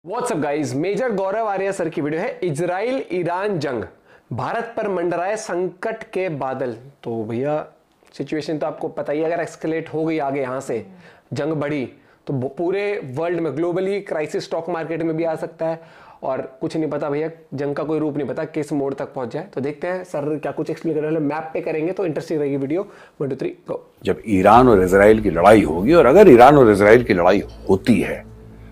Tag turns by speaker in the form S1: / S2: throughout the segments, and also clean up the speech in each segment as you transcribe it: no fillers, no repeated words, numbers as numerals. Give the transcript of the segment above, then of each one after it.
S1: WhatsApp guys, major गौरव Arya sir की video है। Israel Iran जंग, भारत पर मंडराए संकट के बादल। तो भैया सिचुएशन तो आपको पता ही, अगर एक्सकेलेट हो गई आगे यहां से जंग बढ़ी तो पूरे वर्ल्ड में ग्लोबली क्राइसिस, स्टॉक मार्केट में भी आ सकता है और कुछ नहीं पता भैया, जंग का कोई रूप नहीं पता किस मोड़ तक पहुंच जाए। तो देखते हैं सर क्या कुछ एक्सप्लेन कर रहे हैं, मैप पे करेंगे तो इंटरेस्टिंग रहेगी वीडियो। 1 2 3 गो।
S2: जब ईरान और इजराइल की लड़ाई होगी, और अगर ईरान और इजराइल की लड़ाई होती है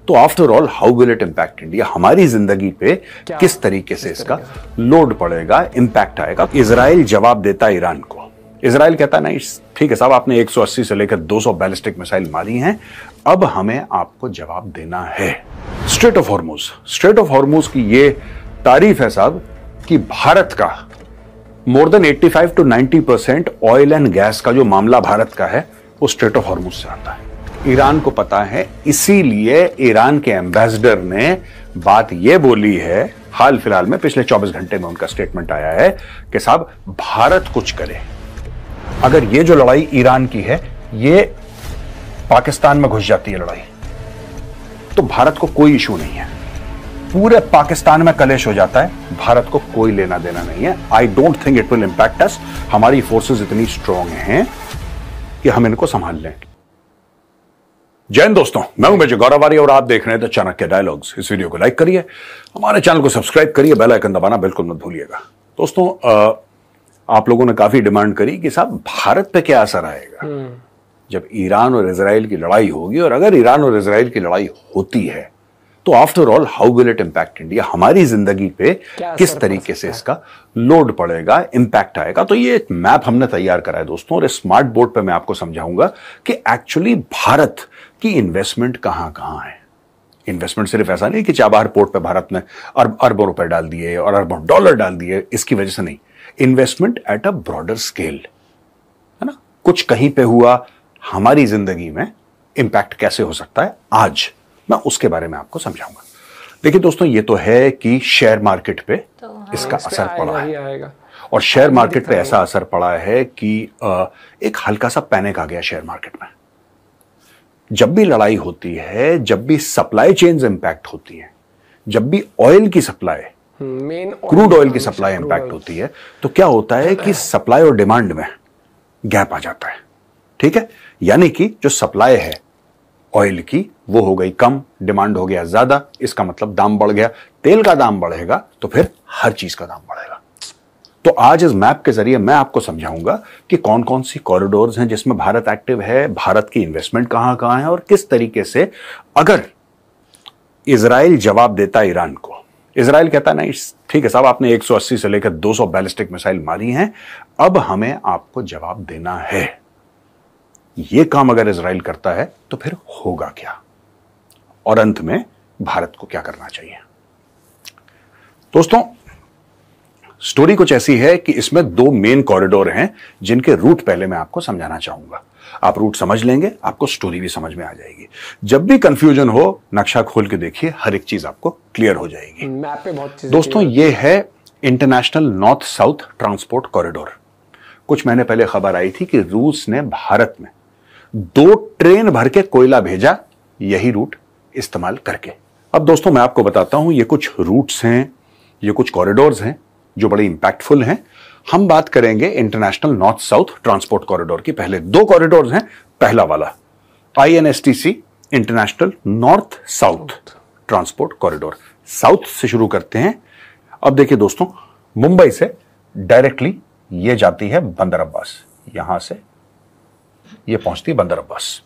S2: तो after all how will it impact India, हमारी जिंदगी पे किस तरीके से इसका लोड पड़ेगा, इंपैक्ट आएगा। इजराइल जवाब देता है ईरान को। इजराइल कहता है नहीं ठीक है साहब, आपने 180 से लेकर 200 बैलिस्टिक मिसाइल मारी हैं, अब हमें आपको जवाब देना है। स्ट्रेट ऑफ हॉर्मुज की ये तारीफ है साहब कि भारत का more than 85 to 90% oil and gas का जो मामला भारत का है वो स्ट्रेट ऑफ हॉर्मुज से आता है। ईरान को पता है, इसीलिए ईरान के एम्बेसडर ने बात यह बोली है, हाल फिलहाल में पिछले 24 घंटे में उनका स्टेटमेंट आया है कि साहब भारत कुछ करे। अगर ये जो लड़ाई ईरान की है ये पाकिस्तान में घुस जाती है लड़ाई, तो भारत को कोई इशू नहीं है। पूरे पाकिस्तान में कलेश हो जाता है, भारत को कोई लेना देना नहीं है। I don't think it will impact us. हमारी फोर्सेस इतनी स्ट्रांग हैं कि हम इनको संभाल लें। जय हिंद दोस्तों, मैं हूं मेजर गौरव आर्या और आप देख रहे हैं द चाणक्य डायलॉग्स। इस वीडियो को लाइक करिए, हमारे चैनल को सब्सक्राइब करिए, बेल आइकन दबाना बिल्कुल मत भूलिएगा। दोस्तों आप लोगों ने काफी डिमांड करी कि साहब भारत पे क्या असर आएगा जब ईरान और इजराइल की लड़ाई होगी, और अगर ईरान और इजराइल की लड़ाई होती है तो after all how will it impact India, हमारी जिंदगी पे किस तरीके से इसका लोड पड़ेगा, इंपैक्ट आएगा। तो ये एक मैप हमने तैयार करा है दोस्तों, और इस स्मार्ट बोर्ड पे मैं आपको समझाऊंगा कि एक्चुअली भारत की इन्वेस्टमेंट कहां कहां है। इन्वेस्टमेंट सिर्फ ऐसा नहीं कि चाबहार पोर्ट पे भारत ने अरबों रुपए डाल दिए और अरबों डॉलर डाल दिए, इसकी वजह से नहीं। Investment at a broader scale, है ना। कुछ कहीं पे हुआ, हमारी जिंदगी में इंपैक्ट कैसे हो सकता है, आज मैं उसके बारे में आपको समझाऊंगा। देखिए दोस्तों, ये तो है कि शेयर मार्केट पे इसका असर पड़ा है, और शेयर मार्केट पे ऐसा असर पड़ा है कि एक हल्का सा पैनिक आ गया शेयर मार्केट में। जब भी लड़ाई होती है, जब भी सप्लाई चेन्स इंपैक्ट होती है, जब भी ऑयल की सप्लाई, क्रूड ऑयल की सप्लाई इंपैक्ट होती है, तो क्या होता है कि सप्लाई और डिमांड में गैप आ जाता है। ठीक है, यानी कि जो सप्लाई है ऑयल की वो हो गई कम, डिमांड हो गया ज्यादा, इसका मतलब दाम बढ़ गया। तेल का दाम बढ़ेगा तो फिर हर चीज का दाम बढ़ेगा। तो आज इस मैप के जरिए मैं आपको समझाऊंगा कि कौन कौन सी कॉरिडोर्स हैं जिसमें भारत एक्टिव है, भारत की इन्वेस्टमेंट कहां कहां है, और किस तरीके से अगर इजराइल जवाब देता है ईरान को। इजराइल कहता है नहीं ठीक है साहब, आपने 180 से लेकर 200 बैलिस्टिक मिसाइल मारी हैं, अब हमें आपको जवाब देना है। यह काम अगर इजराइल करता है तो फिर होगा क्या, और अंत में भारत को क्या करना चाहिए। दोस्तों स्टोरी कुछ ऐसी है कि इसमें 2 मेन कॉरिडोर हैं जिनके रूट पहले मैं आपको समझाना चाहूंगा। आप रूट समझ लेंगे, आपको स्टोरी भी समझ में आ जाएगी। जब भी कंफ्यूजन हो, नक्शा खोल के देखिए, हर एक चीज आपको क्लियर हो जाएगी।
S1: मैप पे बहुत चीजें
S2: दोस्तों ये है international north south transport corridor. कुछ महीने पहले खबर आई थी कि रूस ने भारत में 2 ट्रेन भर के कोयला भेजा, यही रूट इस्तेमाल करके। अब दोस्तों मैं आपको बताता हूं, ये कुछ रूट्स हैं, ये कुछ कॉरिडोर्स हैं जो बड़े इंपैक्टफुल हैं। हम बात करेंगे international north south transport corridor की। पहले 2 कॉरिडोर्स हैं। पहला वाला INSTC, international north south transport corridor, south से शुरू करते हैं। अब देखिए दोस्तों, मुंबई से डायरेक्टली ये जाती है बंदर अब्बास, यहां से ये पहुंचती है बंदर अब्बास।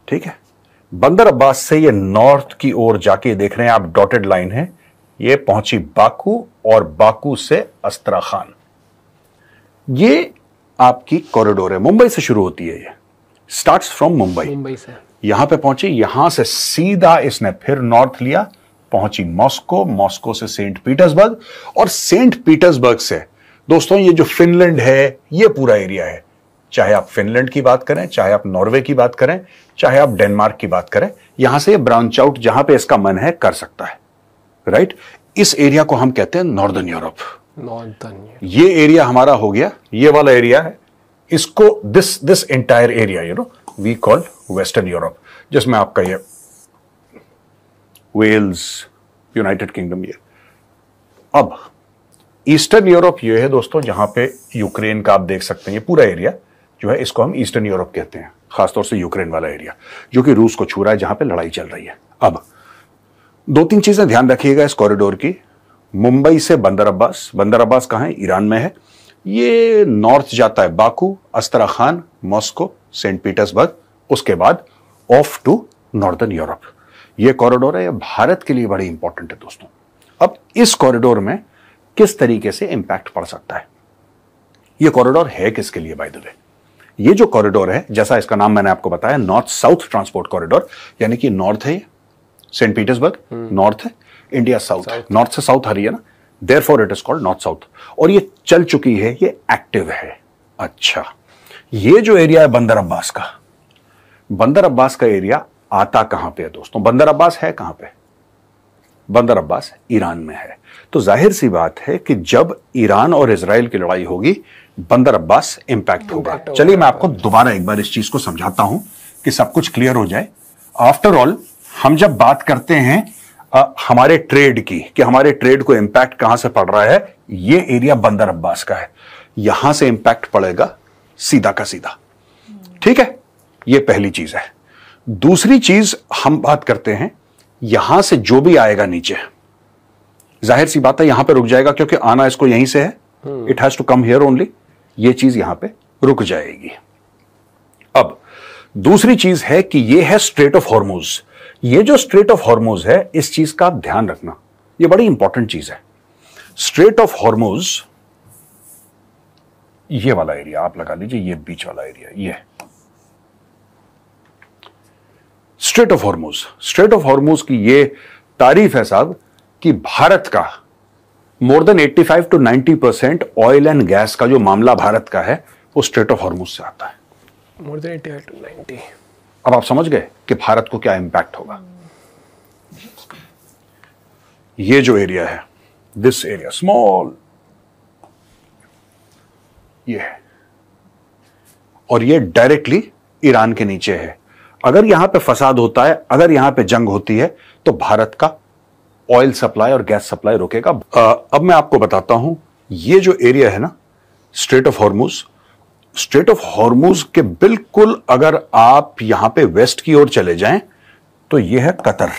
S2: ठीक है, बंदर अब्बास से ये नॉर्थ की ओर जाके, देख रहे हैं आप डॉटेड लाइन है, ये पहुंची बाकू, और बाकू से अस्त्राखान। ये आपकी कॉरिडोर है, मुंबई से शुरू होती है। ये स्टार्ट्स फ्रॉम मुंबई से यहां पे पहुंची, यहां से सीधा इसने फिर नॉर्थ लिया, पहुंची मॉस्को, मॉस्को से सेंट पीटर्सबर्ग, और सेंट पीटर्सबर्ग से दोस्तों ये जो फिनलैंड है, ये पूरा एरिया है। चाहे आप फिनलैंड की बात करें, चाहे आप नॉर्वे की बात करें, चाहे आप डेनमार्क की बात करें, यहां से ब्रांच आउट जहां पे इसका मन है कर सकता है। राइट, इस एरिया को हम कहते हैं नॉर्दर्न यूरोप। ये एरिया हमारा हो गया, ये वाला एरिया है, इसको this entire area we call western Europe, जिसमें आपका ये वेल्स, यूनाइटेड किंगडम, ये। अब ईस्टर्न यूरोप ये है दोस्तों, जहां पे यूक्रेन का आप देख सकते हैं, ये पूरा एरिया जो है इसको हम ईस्टर्न यूरोप कहते हैं, खासतौर से यूक्रेन वाला एरिया जो कि रूस को छू रहा है, जहां पे लड़ाई चल रही है। अब 2-3 चीजें ध्यान रखिएगा इस कॉरिडोर की। मुंबई से बंदर अब्बास, बंदर अब्बास कहां है? ईरान में है। ये नॉर्थ जाता है बाकू, अस्तराखान, मॉस्को, सेंट पीटर्सबर्ग, उसके बाद ऑफ टू नॉर्दर्न यूरोप। ये कॉरिडोर है, ये भारत के लिए बड़ी इंपॉर्टेंट है दोस्तों। अब इस कॉरिडोर में किस तरीके से इंपैक्ट पड़ सकता है? ये कॉरिडोर है किसके लिए बाय द वे? ये जो कॉरिडोर है, जैसा इसका नाम मैंने आपको बताया, नॉर्थ साउथ ट्रांसपोर्ट कॉरिडोर, यानी कि नॉर्थ है, सेंट पीटर्सबर्ग नॉर्थ है, इंडिया साउथ, नॉर्थ से साउथ आ रही है ना, therefore it is called north south. और ये चल चुकी है, ये एक्टिव है। अच्छा, ये जो एरिया है बंदर अब्बास का, बंदर अब्बास का एरिया आता कहां पे है दोस्तों? बंदर अब्बास है कहां पे? बंदर अब्बास ईरान में है। तो जाहिर सी बात है कि जब ईरान और इजराइल की लड़ाई होगी, बंदर अब्बास इंपैक्ट होगा। चलिए मैं आपको दोबारा एक बार इस चीज को समझाता हूं कि सब कुछ क्लियर हो जाए। आफ्टर ऑल, हम जब बात करते हैं हमारे ट्रेड की, कि हमारे ट्रेड को इंपैक्ट कहां से पड़ रहा है, ये एरिया बंदर अब्बास का है, यहां से इंपैक्ट पड़ेगा सीधा का सीधा। ठीक है, ये पहली चीज है। दूसरी चीज हम बात करते हैं, यहां से जो भी आएगा नीचे, जाहिर सी बात है यहां पे रुक जाएगा, क्योंकि आना इसको यहीं से है, it has to come here only. ये चीज यहां पे रुक जाएगी। अब दूसरी चीज है कि ये है स्ट्रेट ऑफ हॉर्मुज। ये जो स्ट्रेट ऑफ हॉर्मुज है, इस चीज का आप ध्यान रखना, ये बड़ी इंपॉर्टेंट चीज है। स्ट्रेट ऑफ हॉर्मुज, ये वाला एरिया आप लगा लीजिए, ये बीच वाला एरिया, ये straight of Hormuz. Straight of Hormuz की ये तारीफ है साहब कि भारत का more than 85 to 90% oil and gas का जो मामला भारत का है, वो स्ट्रेट ऑफ हॉर्मुज से आता है।
S1: More than 85 to 90।
S2: अब आप समझ गए कि भारत को क्या इंपैक्ट होगा। ये जो एरिया है, दिस एरिया स्मॉल, ये है, और ये डायरेक्टली ईरान के नीचे है। अगर यहां पे फसाद होता है, अगर यहां पे जंग होती है, तो भारत का ऑयल सप्लाई और गैस सप्लाई रुकेगा। अब मैं आपको बताता हूं, ये जो एरिया है ना, straight of Hormuz, straight of Hormuz के बिल्कुल अगर आप यहां पे वेस्ट की ओर चले जाएं, तो ये है कतर।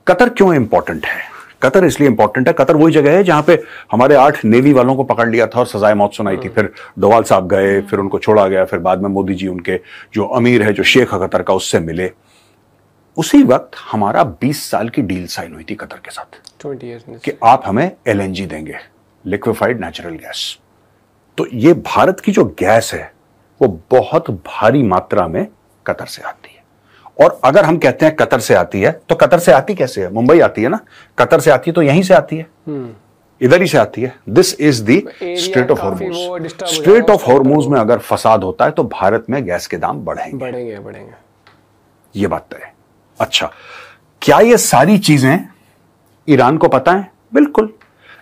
S2: कतर क्यों इंपॉर्टेंट है? कतर इसलिए इंपॉर्टेंट है, कतर वही जगह है जहां पे हमारे 8 नेवी वालों को पकड़ लिया था और सजाए मौत सुनाई थी। फिर डोवाल साहब गए, फिर उनको छोड़ा गया, फिर बाद में मोदी जी उनके जो अमीर है, जो शेख है कतर का, उससे मिले। उसी वक्त हमारा 20 साल की डील साइन हुई थी कतर के साथ
S1: 20 years
S2: कि आप हमें LNG देंगे, लिक्विफाइड नेचुरल गैस। तो ये भारत की जो गैस है, वो बहुत भारी मात्रा में कतर से आती है। और अगर हम कहते हैं कतर से आती है, तो कतर से आती कैसे है? मुंबई आती है ना, कतर से आती है तो यहीं से आती है, इधर ही से आती है। This is the straight of Hormuz. Straight of Hormuz में अगर फसाद होता है, तो भारत में गैस के दाम बढ़ेंगे। ये बात तय है। अच्छा, क्या ये सारी चीजें ईरान को पता है? बिल्कुल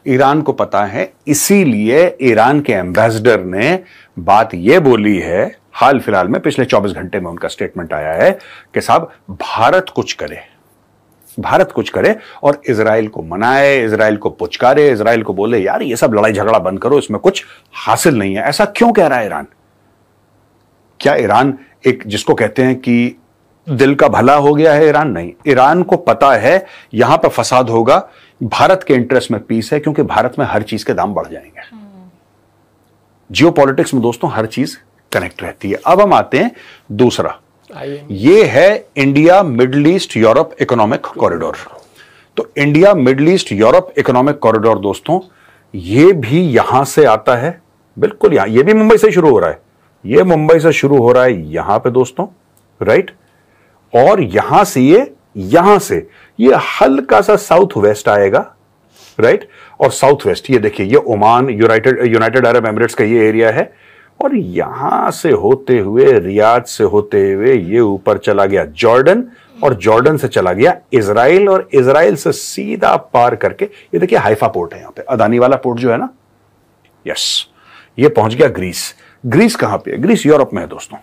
S2: ईरान को पता है, इसीलिए ईरान के एम्बेसडर ने बात यह बोली है, हाल फिलहाल में पिछले 24 घंटे में उनका स्टेटमेंट आया है कि साहब भारत कुछ करे, भारत कुछ करे और इजराइल को मनाए, इजराइल को पुचकारे, इजराइल को बोले यार ये सब लड़ाई झगड़ा बंद करो, इसमें कुछ हासिल नहीं है। ऐसा क्यों कह रहा है ईरान? क्या ईरान एक जिसको कहते हैं कि दिल का भला हो गया है? ईरान नहीं, ईरान को पता है यहां पर फसाद होगा, भारत के इंटरेस्ट में पीस है, क्योंकि भारत में हर चीज के दाम बढ़ जाएंगे। जियोपॉलिटिक्स में दोस्तों हर चीज कनेक्ट रहती है। अब हम आते हैं दूसरा, ये है India Middle East Europe economic corridor. तो India Middle East Europe economic corridor दोस्तों, ये भी यहां से आता है, बिल्कुल यहां, ये भी मुंबई से शुरू हो रहा है, ये मुंबई से शुरू हो रहा है यहां पे दोस्तों, राइट। और यहां से ये हल्का सा साउथ वेस्ट आएगा, राइट। और साउथ वेस्ट ये देखिए, ये ओमान, यूनाइटेड अरब एमिरेट्स का ये एरिया है, और यहां से होते हुए, रियाद से होते हुए ये ऊपर चला गया जॉर्डन, और जॉर्डन से चला गया इजराइल, और इजराइल से सीधा पार करके ये देखिए हाइफा पोर्ट है यहां पे, अदानी वाला पोर्ट जो है ना, यस, ये पहुंच गया ग्रीस। ग्रीस कहां पे है? ग्रीस यूरोप में है दोस्तों,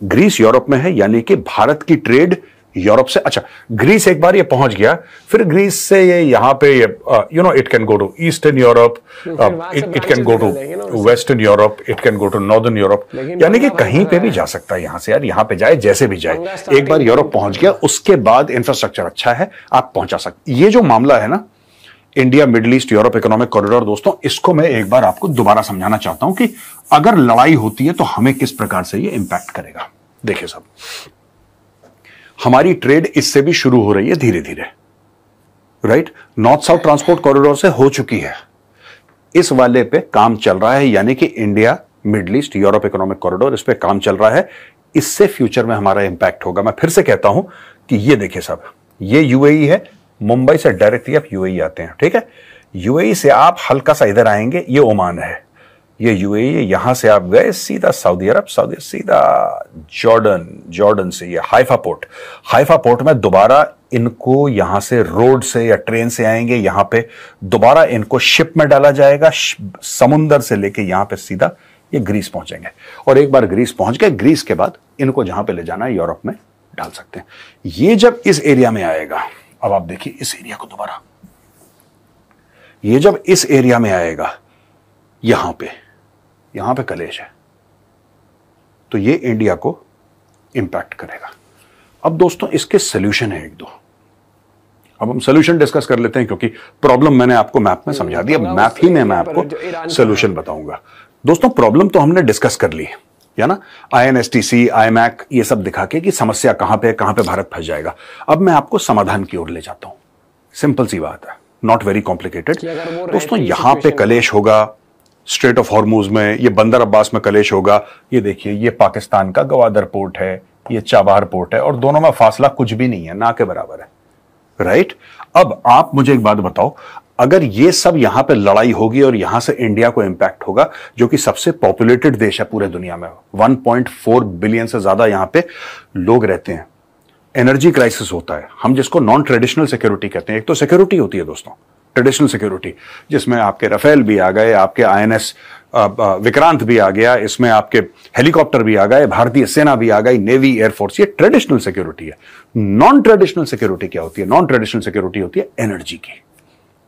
S2: ग्रीस यूरोप में है, यानी कि भारत की ट्रेड यूरोप से, अच्छा ग्रीस एक बार ये पहुंच गया, फिर ग्रीस से ये यहां पे it can go to eastern Europe, it can go to western Europe, it can go to northern Europe, यानी कि कहीं पे भी जा सकता है यहां से यार, यहां पे जाए जैसे भी जाए। एक बार यूरोप पहुंच गया, उसके बाद इंफ्रास्ट्रक्चर अच्छा है, आप पहुंचा सकते। ये जो मामला है ना, India middle east Europe economic corridor, दोस्तों इसको मैं एक बार आपको दोबारा समझाना चाहता हूं कि अगर लड़ाई होती है तो हमें किस प्रकार से ये इंपैक्ट करेगा। देखिए साहब, हमारी ट्रेड इससे भी शुरू हो रही है धीरे धीरे, right. North south transport corridor से हो चुकी है, इस वाले पे काम चल रहा है, यानी कि India middle east Europe economic corridor, इस पे काम चल रहा है। इससे फ्यूचर में हमारा इंपैक्ट होगा। मैं फिर से कहता हूं कि ये देखिए साहब, ये यूएई है, मुंबई से डायरेक्टली आप यूएई आते हैं, ठीक है। यूएई से आप हल्का सा इधर आएंगे, ये ओमान है, ये यूएई है, यहां से आप गए सीधा सऊदी अरब, सऊदी सीधा जॉर्डन, जॉर्डन से ये हाइफा पोर्ट, हाइफा पोर्ट में दोबारा इनको यहां से रोड से या ट्रेन से आएंगे, यहां पे दोबारा इनको शिप में डाला जाएगा, समुंदर से लेके यहां पे सीधा ये ग्रीस पहुंचेंगे। और एक बार ग्रीस पहुंच गए, ग्रीस के बाद इनको जहां पे ले जाना है यूरोप में डाल सकते हैं। ये जब इस एरिया में आएगा, अब आप देखिए इस एरिया को दोबारा, ये जब इस एरिया में आएगा, यहां पे कलेश है, तो ये इंडिया को इंपैक्ट करेगा। अब दोस्तों इसके सॉल्यूशन है एक दो, अब हम सॉल्यूशन डिस्कस कर लेते हैं, क्योंकि प्रॉब्लम मैंने आपको मैप में समझा दी, अब मैप ही में मैं आपको सॉल्यूशन बताऊंगा। दोस्तों प्रॉब्लम तो हमने डिस्कस कर ली है ना, INSTC, IMAC ये सब दिखा के कि समस्या कहां पे भारत फंस जाएगा। अब मैं आपको समाधान की ओर ले जाता हूं, सिंपल सी बात है, नॉट वेरी कॉम्प्लिकेटेड। दोस्तों यहां पे कलेश होगा, स्ट्रेट ऑफ हॉर्मुज में, ये बंदर अब्बास में कलेश होगा। ये देखिए, ये पाकिस्तान का गवादर पोर्ट है, ये चाबहार पोर्ट है, और दोनों में फासला कुछ भी नहीं है, ना के बराबर है, राइट। अब आप मुझे एक बात बताओ, अगर ये सब यहां पे लड़ाई होगी और यहां से इंडिया को इंपैक्ट होगा, जो कि सबसे पॉपुलेटेड देश है पूरे दुनिया में, 1.4 बिलियन से ज्यादा यहां पे लोग रहते हैं, एनर्जी क्राइसिस होता है, हम जिसको नॉन ट्रेडिशनल सिक्योरिटी कहते हैं। एक तो सिक्योरिटी होती है दोस्तों ट्रेडिशनल सिक्योरिटी, जिसमें आपके राफेल भी आ गए, आपके INS विक्रांत भी आ गया, इसमें आपके हेलीकॉप्टर भी आ गए, भारतीय सेना भी आ गई, नेवी, एयरफोर्स, ये ट्रेडिशनल सिक्योरिटी है। नॉन ट्रेडिशनल सिक्योरिटी क्या होती है? नॉन ट्रेडिशनल सिक्योरिटी होती है एनर्जी की,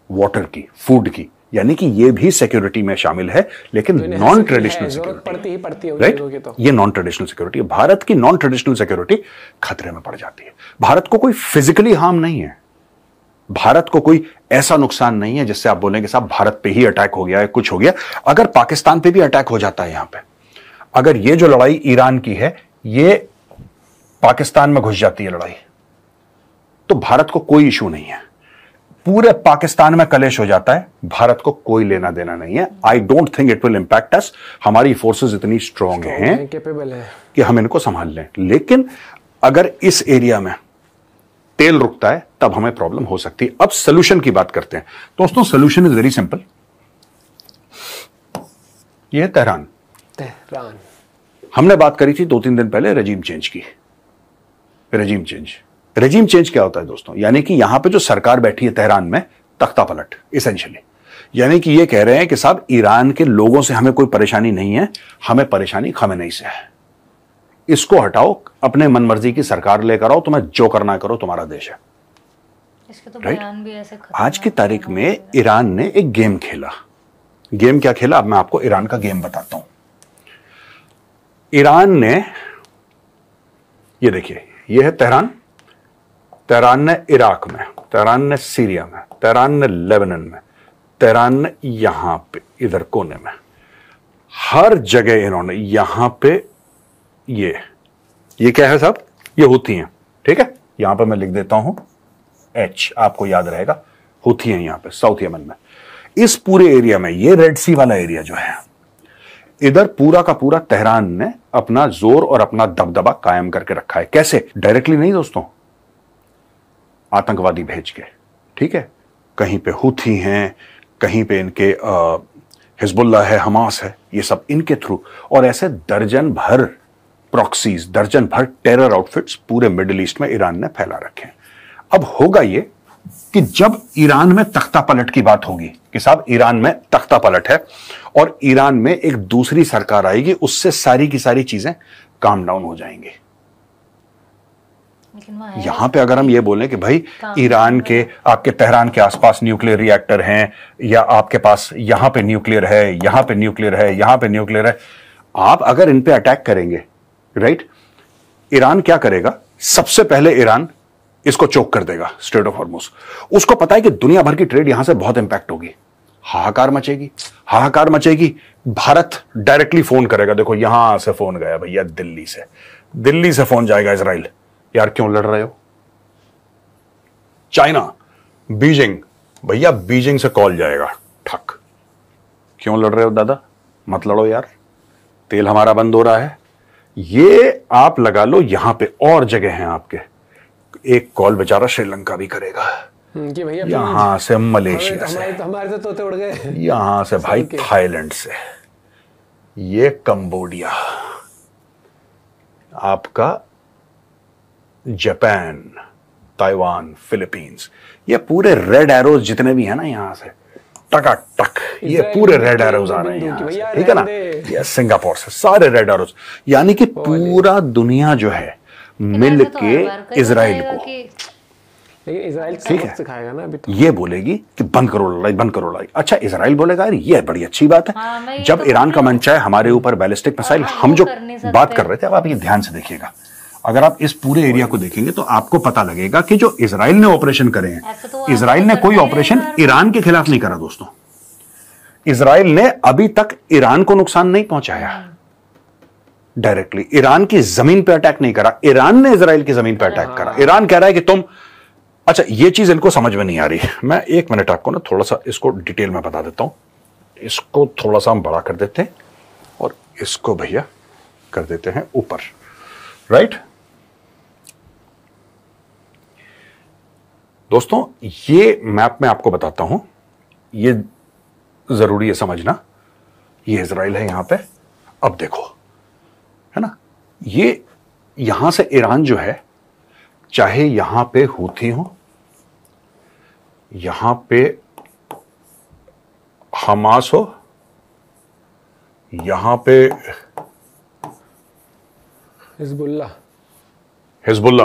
S2: वाटर की, फूड की, यानी कि ये भी सिक्योरिटी में शामिल है, लेकिन नॉन ट्रेडिशनल सिक्योरिटी, राइट, ये नॉन ट्रेडिशनल सिक्योरिटी है। भारत की नॉन ट्रेडिशनल सिक्योरिटी खतरे में पड़ जाती है। भारत को कोई फिजिकली हार्म नहीं है, भारत को कोई ऐसा नुकसान नहीं है जिससे आप बोलेंगे साहब भारत पे ही अटैक हो गया है, कुछ हो गया। अगर पाकिस्तान पे भी अटैक हो जाता है यहां पे, अगर ये जो लड़ाई ईरान की है, ये पाकिस्तान में घुस जाती है लड़ाई, तो भारत को कोई इशू नहीं है। पूरे पाकिस्तान में कलेश हो जाता है, भारत को कोई लेना देना नहीं है। I don't think it will impact us. हमारी फोर्सेस इतनी स्ट्रांग हैं, कैपेबल है कि हम इनको संभाल लें। लेकिन अगर इस एरिया में तेल रुकता है तब हमें प्रॉब्लम हो सकती है। अब सोल्यूशन की बात करते हैं दोस्तों। Solution is very simple. ये तेहरान हमने बात करी थी 2-3 दिन पहले रेजिम चेंज की। रेजिम चेंज क्या होता है दोस्तों? यानी कि यहां पे जो सरकार बैठी है तेहरान में, तख्ता पलट इसेंशियली। यानी कि ये कह रहे हैं कि साहब ईरान के लोगों से हमें कोई परेशानी नहीं है, हमें परेशानी खमेनेई से है। इसको हटाओ, अपने मनमर्जी की सरकार लेकर आओ, तुम्हें जो करना करो, तुम्हारा देश है।
S3: इसके तो
S2: राइट?
S3: बयान भी ऐसे
S2: आज की तारीख में ईरान ने एक गेम खेला। गेम क्या खेला? अब मैं आपको ईरान का गेम बताता हूं। ईरान ने, ये देखिए, ये है तेहरान। तेहरान ने इराक में, तेहरान ने सीरिया में, तेहरान ने लेबनान में, तेहरान ने यहां पे इधर कोने में, हर जगह इन्होंने यहां पे ये क्या है साहब? ये हुती हैं, ठीक है। यहां पे मैं लिख देता हूं H, आपको याद रहेगा, हुती हैं यहां पे साउथ यमन में। इस पूरे एरिया में, ये रेड सी वाला एरिया जो है, इधर पूरा का पूरा तेहरान ने अपना जोर और अपना दबदबा कायम करके रखा है। कैसे? डायरेक्टली नहीं दोस्तों, आतंकवादी भेज के, ठीक है। कहीं पे हुती हैं, कहीं पे इनके हिजबुल्ला है, हमास है, ये सब इनके थ्रू, और ऐसे दर्जन भर प्रॉक्सीज, दर्जन भर टेरर आउटफिट्स पूरे मिडिल ईस्ट में ईरान ने फैला रखे हैं। अब होगा ये कि जब ईरान में तख्ता पलट की बात होगी कि साहब ईरान में तख्ता पलट है और ईरान में एक दूसरी सरकार आएगी, उससे सारी की सारी चीजें काम डाउन हो जाएंगी। यहां पे अगर हम ये बोलें कि भाई ईरान के, आपके तेहरान के आसपास न्यूक्लियर रिएक्टर हैं, या आपके पास यहां पे न्यूक्लियर है, यहां पे न्यूक्लियर है, यहां पे न्यूक्लियर है, आप अगर इन पे अटैक करेंगे, राइट, ईरान क्या करेगा? सबसे पहले ईरान इसको चोक कर देगा, स्ट्रेट ऑफ हॉर्मुज। उसको पता है कि दुनिया भर की ट्रेड यहां से बहुत इंपैक्ट होगी, हाहाकार मचेगी, हाहाकार मचेगी। भारत डायरेक्टली फोन करेगा, देखो यहां से फोन गया भैया, दिल्ली से फोन जाएगा इजराइल, यार क्यों लड़ रहे हो? चाइना, बीजिंग, भैया बीजिंग से कॉल जाएगा, ठक, क्यों लड़ रहे हो दादा, मत लड़ो यार, तेल हमारा बंद हो रहा है। ये आप लगा लो, यहां पे और जगह हैं आपके, एक कॉल बेचारा श्रीलंका भी करेगा,
S1: कि भैया
S2: यहां से मलेशिया से,
S1: हमारे तो तोते उड़ गए,
S2: यहां से भाई थाईलैंड से, ये कंबोडिया, आपका जापान, ताइवान, फिलीपींस, ये पूरे रेड एरोज जितने भी हैं ना यहां से टकाटक, ये पूरे रेड एरोज आ रहे हैं यहां से, ठीक है ना? ये सिंगापुर से सारे रेड एरोज, यानी कि पूरा दुनिया जो है मिल के इजराइल को,
S1: इजराइल
S2: ठीक है,
S1: सिखाएगा ना अभी तो।
S2: ये बोलेगी कि बंद करो लड़ाई, बंद करो लड़ाई। अच्छा, इजराइल बोलेगा यार ये बड़ी अच्छी बात है।
S3: हाँ,
S2: जब ईरान का मन चाहे हमारे ऊपर बैलिस्टिक मिसाइल, हम जो बात कर रहे थे, अब आप ये ध्यान से देखिएगा, अगर आप इस पूरे एरिया को देखेंगे तो आपको पता लगेगा कि जो इजराइल ने ऑपरेशन करे हैं, इजराइल ने कोई ऑपरेशन ईरान के खिलाफ नहीं करा दोस्तों। इजराइल ने अभी तक ईरान को नुकसान नहीं पहुंचाया डायरेक्टली, ईरान की जमीन पे अटैक नहीं करा, ईरान ने इजराइल की जमीन पे अटैक करा। ईरान कह रहा है कि तुम, अच्छा ये चीज इनको समझ में नहीं आ रही, मैं एक मिनट आपको ना थोड़ा सा इसको डिटेल में बता देता हूं। इसको थोड़ा सा हम बड़ा कर देते हैं और इसको भैया कर देते हैं ऊपर, राइट। दोस्तों ये मैप में आपको बताता हूं, ये जरूरी है समझना, ये इजराइल है यहां पे। अब देखो, है ना, ये यहां से ईरान जो है, चाहे यहां पे हूथी हो, यहां पे हमास हो, यहां पे हिजबुल्लाह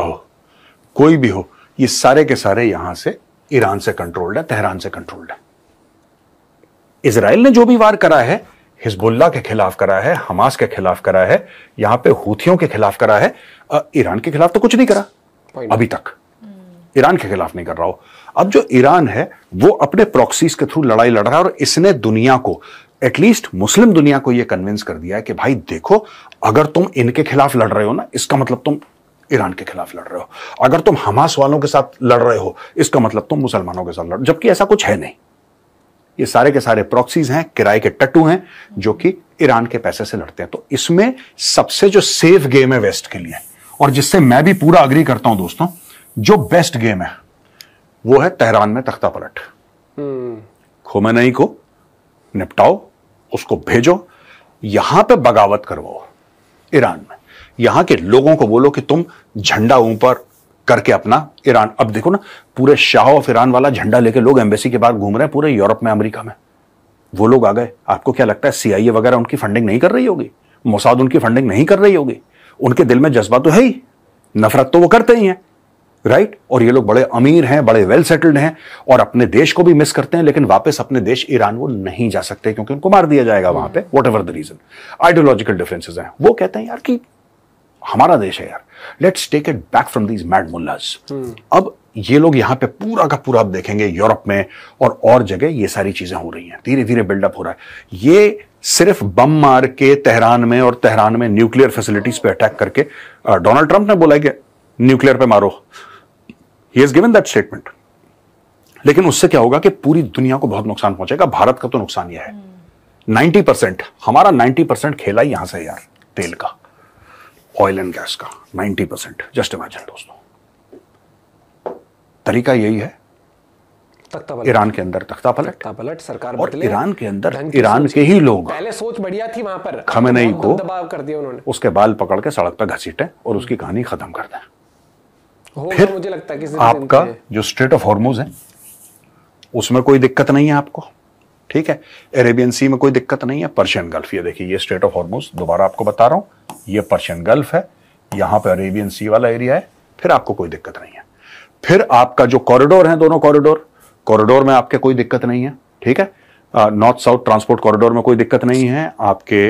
S2: हो, कोई भी हो, ये सारे के सारे यहां से ईरान से कंट्रोल्ड है, तेहरान से कंट्रोल्ड है। इजराइल ने जो भी वार करा है, हिजबुल्लाह के खिलाफ करा है, हमास के खिलाफ करा है, यहां पे हूथियों के खिलाफ करा है, ईरान के खिलाफ तो कुछ नहीं करा अभी तक, ईरान के खिलाफ नहीं कर रहा हो। अब जो ईरान है वो अपने प्रॉक्सीज के थ्रू लड़ाई लड़ रहा है, और इसने दुनिया को, एटलीस्ट मुस्लिम दुनिया को, यह कन्विंस कर दिया है कि भाई देखो, अगर तुम इनके खिलाफ लड़ रहे हो ना, इसका मतलब तुम ईरान के खिलाफ लड़ रहे हो, अगर तुम हमास वालों के साथ लड़ रहे हो, इसका मतलब तुम मुसलमानों के साथ लड़, जबकि ऐसा कुछ है नहीं। ये सारे के सारे प्रॉक्सीज हैं, किराए के टट्टू हैं, जो कि ईरान के पैसे से लड़ते हैं। तो इसमें सबसे जो सेफ गेम है वेस्ट के लिए, और जिससे मैं भी पूरा अग्री करता हूं दोस्तों, जो बेस्ट गेम है वो है तेहरान में तख्ता पलट। खोमेनी को निपटाओ, उसको भेजो, यहां पे बगावत करवाओ ईरान में, यहां के लोगों को बोलो कि तुम झंडा ऊपर करके अपना ईरान, अब देखो ना, पूरे शाह ऑफ ईरान वाला झंडा लेके लोग एम्बेसी के बाहर घूम रहे हैं पूरे यूरोप में, अमेरिका में। वो लोग आ गए, आपको क्या लगता है CIA वगैरह उनकी फंडिंग नहीं कर रही होगी, मोसाद उनकी फंडिंग नहीं कर रही होगी? उनके दिल में जज्बा तो है ही, नफरत तो वो करते ही हैं, राइट। और ये लोग बड़े अमीर हैं, बड़े वेल सेटल्ड हैं, और अपने देश को भी मिस करते हैं, लेकिन वापस अपने देश ईरान वो नहीं जा सकते, क्योंकि उनको मार दिया जाएगा वहां पे, whatever the reason. Ideological differences हैं। वो कहते हैं यार कि हमारा देश है यार, let's take it back from these mad mullahs. अब ये लोग यहां पे पूरा का पूरा, आप देखेंगे यूरोप में और जगह ये सारी चीजें हो रही हैं, धीरे धीरे बिल्डअप हो रहा है। ये सिर्फ बम मार के तेहरान में, और तेहरान में न्यूक्लियर फैसिलिटीज पे अटैक करके, डोनाल्ड ट्रंप ने बोला है कि न्यूक्लियर पे मारो, he has given that statement, लेकिन उससे क्या होगा कि पूरी दुनिया को बहुत नुकसान पहुंचेगा। भारत का तो नुकसान यह है 90%, हमारा 90% खेला ही यहां से यार, तेल का, ऑयल एंड गैस का 90%। जस्ट इमेजिन दोस्तों, तरीका यही है, ईरान के अंदर तख्ता पलट, सरकार, और ईरान के अंदर ईरान के ही लोग,
S1: पहले सोच बढ़िया थी वहां पर,
S2: खमेनी को
S1: दबाव कर दिया उन्होंने,
S2: उसके बाल पकड़ के सड़क पर घसीटे और उसकी कहानी खत्म कर दें।
S1: फिर मुझे लगता है कि
S2: आपका जो स्ट्रेट ऑफ हॉर्मुज है उसमें कोई दिक्कत नहीं है आपको, ठीक है। अरेबियन सी में कोई दिक्कत नहीं है। पर्शियन गल्फ, ये देखिए, ये स्ट्रेट ऑफ हॉर्मुज, दोबारा आपको बता रहा हूं, ये पर्शियन गल्फ है, यहां पे अरेबियन सी वाला एरिया है, फिर आपको कोई दिक्कत नहीं है। फिर आपका जो कॉरिडोर है, दोनों कॉरिडोर में आपके कोई दिक्कत नहीं है, ठीक है। नॉर्थ साउथ ट्रांसपोर्ट कॉरिडोर में कोई दिक्कत नहीं है, आपके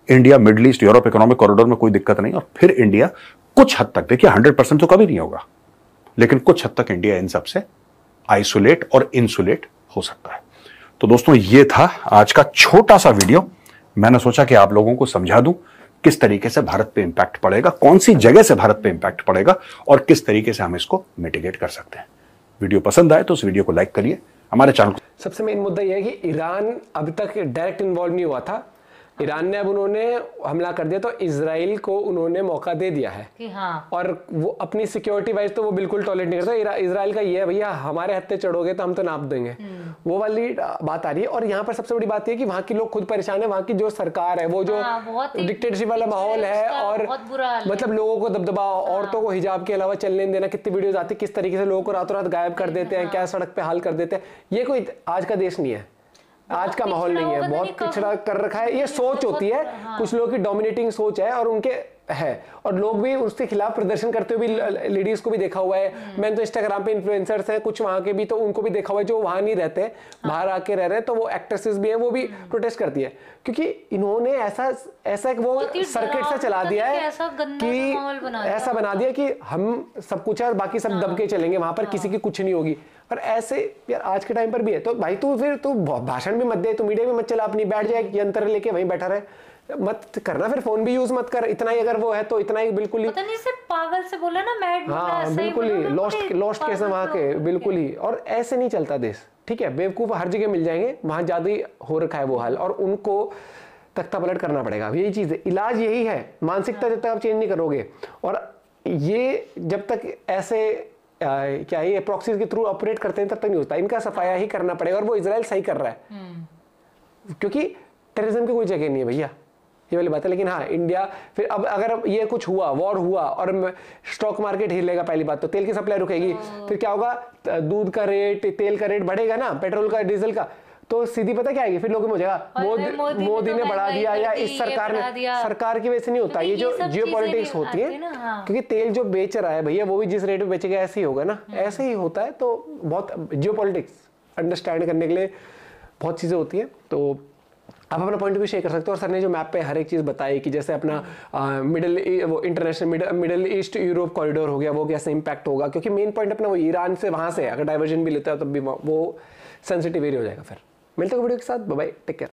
S2: India Middle East Europe economic corridor में कोई दिक्कत नहीं। और फिर इंडिया कुछ हद तक, देखिए 100% तो कभी नहीं होगा, लेकिन कुछ हद तक इंडिया इन सबसे आइसोलेट और इंसुलेट हो सकता है। तो दोस्तों, ये था आज का छोटा सा वीडियो। मैंने सोचा कि आप लोगों को समझा दूं किस तरीके से भारत पे इंपैक्ट पड़ेगा, कौन सी जगह से भारत पे इंपैक्ट पड़ेगा और किस तरीके से हम इसको मिटिगेट कर सकते हैं। वीडियो पसंद आए तो उस वीडियो को लाइक करिए, हमारे चैनल को।
S1: सबसे मेन मुद्दा यह है कि ईरान अब तक डायरेक्ट इन्वॉल्व नहीं हुआ था। ईरान ने अब उन्होंने हमला कर दिया तो इजराइल को उन्होंने मौका दे दिया है
S3: कि हाँ।
S1: और वो अपनी सिक्योरिटी वाइज तो वो बिल्कुल टॉलरेट नहीं करता। इजराइल का ये है, भैया हमारे हत्थे चढ़ोगे तो हम तो नाप देंगे, वो वाली बात आ रही है। और यहाँ पर सबसे बड़ी बात ये है कि वहाँ के लोग खुद परेशान है, वहाँ की जो सरकार है वो जो डिक्टेटरशिप वाला माहौल है और मतलब लोगों को दबदबा, औरतों को हिजाब के अलावा चलने देना, कितनी वीडियोज आती है किस तरीके से लोगों को रातों रात गायब कर देते हैं, क्या सड़क पे हाल कर देते हैं। ये कोई आज का देश नहीं है, आज का माहौल नहीं है, बहुत पिछड़ा कर रखा है। ये सोच होती है, कुछ लोगों की डोमिनेटिंग सोच है और उनके है, और लोग भी उसके खिलाफ प्रदर्शन करते हुए भी लेडीज को भी देखा हुआ है। मैंने तो इंस्टाग्राम पे इन्फ्लुएंसर्स हैं कुछ वहां के भी, तो उनको भी देखा हुआ है जो वहां नहीं रहते, बाहर आके रह रहे हैं, तो वो एक्ट्रेसेस भी हैं, वो भी प्रोटेस्ट करती है क्योंकि इन्होंने ऐसा वो सर्किट सा चला दिया है कि ऐसा बना दिया कि हम सब कुछ है और बाकी सब दब के चलेंगे, वहां पर किसी की कुछ नहीं होगी। और ऐसे यार आज के टाइम पर भी है, तो भाई तू फिर तू भाषण भी मत दे, तू मीडिया भी मत चला, अपनी बैठ जाए यंत्र लेके वहीं बैठा रहे, मत करना, फिर फोन भी यूज मत कर। इतना ही अगर वो है तो इतना ही, बिल्कुल ही
S3: पता नहीं सिर्फ पागल से बोला ना, मैड,
S1: हाँ बिल्कुल ही लॉस्ट केस है वहां के, बिल्कुल ही। और ऐसे नहीं चलता देश, ठीक है। बेवकूफ हर जगह मिल जाएंगे, वहां ज्यादा ही हो रखा है वो हाल, और उनको तख्ता पलट करना पड़ेगा। यही चीज है, इलाज यही है, मानसिकता जब तक आप चेंज नहीं करोगे। और ये जब तक ऐसे क्या ये प्रॉक्सीज के थ्रू ऑपरेट करते हैं तब तक नहीं होता, इनका सफाया ही करना पड़ेगा। और वो इजराइल सही कर रहा है क्योंकि टेररिज्म की कोई जगह नहीं है भैया, ये वाली बात है। लेकिन हाँ, इंडिया फिर अब अगर ये कुछ हुआ, वॉर हुआ और स्टॉक मार्केट हिलेगा, पहली बात तो तेल की सप्लाई रुकेगी, फिर क्या होगा, दूध का रेट, तेल का रेट बढ़ेगा ना, पेट्रोल का, डीजल का, तो सीधी पता क्या आएगी, फिर लोगों में हो जाएगा मोदी ने बढ़ा दिया या इस सरकार ने, सरकार की वजह से नहीं होता, ये जो जियोपॉलिटिक्स होती है, क्योंकि तेल जो बेच रहा है भैया वो भी जिस रेट पे बेचेगा ऐसे ही होगा ना, ऐसे ही होता है। तो बहुत जियोपॉलिटिक्स अंडरस्टैंड करने के लिए बहुत चीजें होती है, तो आप अपना पॉइंट भी शेयर कर सकते हो। और सर ने जो मैप पे हर एक चीज बताई कि जैसे अपना वो international middle East Europe corridor हो गया, वो कैसे इंपैक्ट होगा, क्योंकि मेन पॉइंट अपना वो ईरान से वहां से अगर डाइवर्जन भी लेता है तब भी वो सेंसिटिव एरिया हो जाएगा। फिर मिलते हैं वीडियो के साथ, बाय बाय, टेक केयर।